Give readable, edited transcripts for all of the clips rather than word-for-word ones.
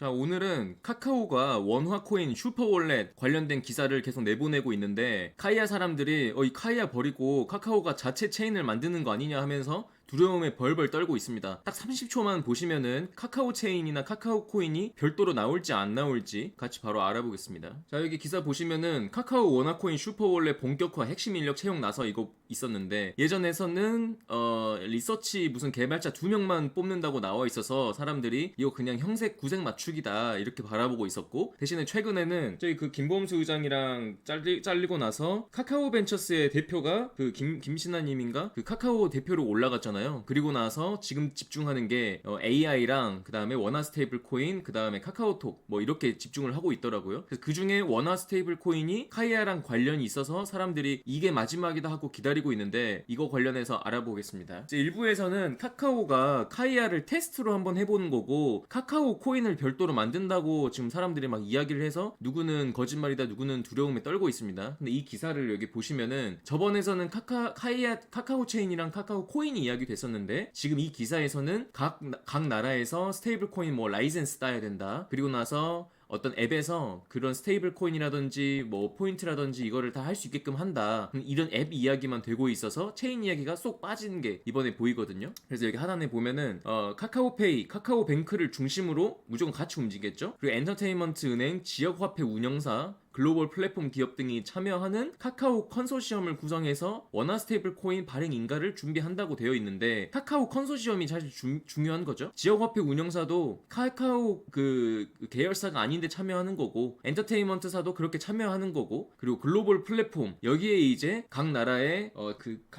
자, 오늘은 카카오가 원화코인 슈퍼월렛 관련된 기사를 계속 내보내고 있는데, 카이아 사람들이 이 카이아 버리고 카카오가 자체 체인을 만드는 거 아니냐 하면서 두려움에 벌벌 떨고 있습니다. 딱 30초만 보시면은 카카오 체인이나 카카오 코인이 별도로 나올지 안 나올지 같이 바로 알아보겠습니다. 자, 여기 기사 보시면은 카카오 원화코인 슈퍼월렛 본격화 핵심 인력 채용 나서 이거 있었는데, 예전에서는 리서치 무슨 개발자 2명만 뽑는다고 나와 있어서 사람들이 이거 그냥 형색 구색 맞추기다 이렇게 바라보고 있었고, 대신에 최근에는 저희 그 김범수 의장이랑 잘리고 나서 카카오 벤처스의 대표가 그 김신아님인가 그 카카오 대표로 올라갔잖아요. 그리고 나서 지금 집중하는 게 AI랑 그 다음에 원화 스테이블 코인, 그 다음에 카카오톡 뭐 이렇게 집중을 하고 있더라고요. 그래서 그 중에 원화 스테이블 코인이 카이아랑 관련이 있어서 사람들이 이게 마지막이다 하고 기다리고 있는데, 이거 관련해서 알아보겠습니다. 이제 일부에서는 카카오가 카이아를 테스트로 한번 해보는 거고, 카카오 코인을 별도로 만든다고 지금 사람들이 막 이야기를 해서 누구는 거짓말이다 누구는 두려움에 떨고 있습니다. 근데 이 기사를 여기 보시면은 저번에서는 카카오 체인이랑 카카오 코인이 이야기 됐었는데, 지금 이 기사에서는 각 나라에서 스테이블 코인 뭐 라이센스 따야 된다, 그리고 나서 어떤 앱에서 그런 스테이블 코인이라든지 뭐 포인트라든지 이거를 다 할 수 있게끔 한다, 이런 앱 이야기만 되고 있어서 체인 이야기가 쏙 빠지는 게 이번에 보이거든요. 그래서 여기 하단에 보면은 카카오페이, 카카오뱅크를 중심으로 무조건 같이 움직였죠. 그리고 엔터테인먼트 은행, 지역화폐 운영사, 글로벌 플랫폼 기업 등이 참여하는 카카오 컨소시엄을 구성해서 원화 스테이블 코인 발행 인가를 준비한다고 되어 있는데, 카카오 컨소시엄이 사실 중요한 거죠. 지역화폐 운영사도 카카오 그 계열사가 아닌데 참여하는 거고, 엔터테인먼트사도 그렇게 참여하는 거고, 그리고 글로벌 플랫폼 여기에 이제 각 나라의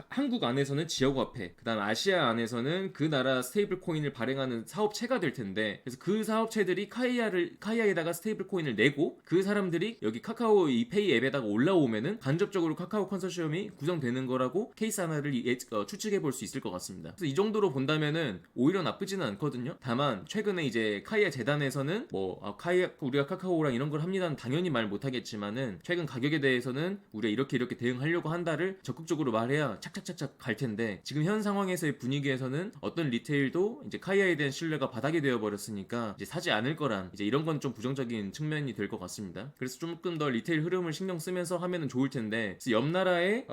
한국 안에서는 지역화폐, 그 다음 아시아 안에서는 그 나라 스테이블 코인을 발행하는 사업체가 될 텐데, 그래서 그 사업체들이 카이아에다가 스테이블 코인을 내고, 그 사람들이 여기 카카오 이 페이 앱에다가 올라오면은 간접적으로 카카오 컨소시엄이 구성되는 거라고 케이스 하나를 추측해 볼 수 있을 것 같습니다. 그래서 이 정도로 본다면은 오히려 나쁘지는 않거든요. 다만 최근에 이제 카이아 재단에서는 우리가 카카오랑 이런 걸 합니다는 당연히 말 못하겠지만은, 최근 가격에 대해서는 우리가 이렇게 대응하려고 한다를 적극적으로 말해야 착착착착 갈 텐데, 지금 현 상황에서의 분위기에서는 어떤 리테일도 이제 카이아에 대한 신뢰가 바닥이 되어 버렸으니까 이제 사지 않을 거란, 이제 이런 건 좀 부정적인 측면이 될 것 같습니다. 그래서 조금 더 리테일 흐름을 신경 쓰면서 하면은 좋을 텐데, 옆 나라의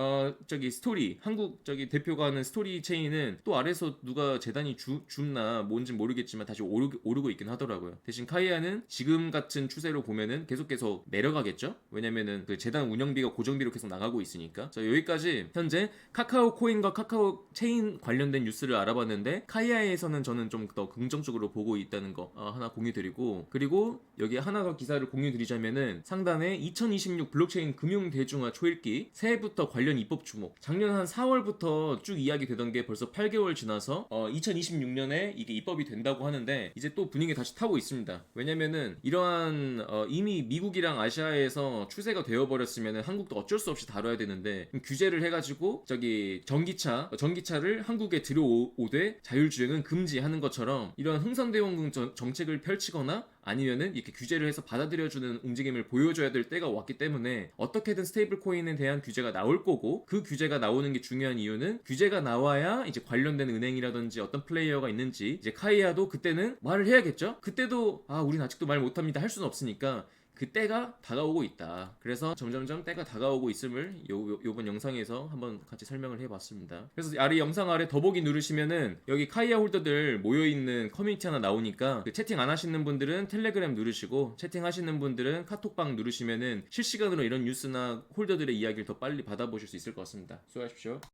스토리, 한국 대표가 하는 스토리 체인은 또 아래서 누가 재단이 줍나 뭔진 모르겠지만 다시 오르고 있긴 하더라고요. 대신 카이아는 지금 같은 추세로 보면은 계속 내려가겠죠. 왜냐면은 그 재단 운영비가 고정비로 계속 나가고 있으니까. 자, 여기까지 현재 카카오 코인과 카카오 체인 관련된 뉴스를 알아봤는데, 카이아에서는 저는 좀 더 긍정적으로 보고 있다는 거 하나 공유드리고, 그리고 여기 하나 더 기사를 공유드리자면은 상단에 2026 블록체인 금융 대중화 초읽기, 새해부터 관련 입법 주목. 작년 한 4월부터 쭉 이야기 되던 게 벌써 8개월 지나서 2026년에 이게 입법이 된다고 하는데, 이제 또 분위기 다시 타고 있습니다. 왜냐면은 이러한 이미 미국이랑 아시아에서 추세가 되어버렸으면은 한국도 어쩔 수 없이 다뤄야 되는데, 규제를 해가지고 전기차를 한국에 들여오되 자율주행은 금지하는 것처럼 이러한 흥선대원군 정책을 펼치거나 아니면은 이렇게 규제를 해서 받아들여주는 움직임을 보여줘야 될 때가 왔기 때문에, 어떻게든 스테이블 코인에 대한 규제가 나올 거고, 그 규제가 나오는 게 중요한 이유는 규제가 나와야 이제 관련된 은행이라든지 어떤 플레이어가 있는지, 이제 카이아도 그때는 말을 해야겠죠. 그때도 우린 아직도 말 못합니다 할 수는 없으니까 그 때가 다가오고 있다. 그래서 점점점 때가 다가오고 있음을 요번 영상에서 한번 같이 설명을 해봤습니다. 그래서 영상 아래 더보기 누르시면은 여기 카이아 홀더들 모여있는 커뮤니티 하나 나오니까, 그 채팅 안 하시는 분들은 텔레그램 누르시고, 채팅 하시는 분들은 카톡방 누르시면은 실시간으로 이런 뉴스나 홀더들의 이야기를 더 빨리 받아보실 수 있을 것 같습니다. 수고하십시오.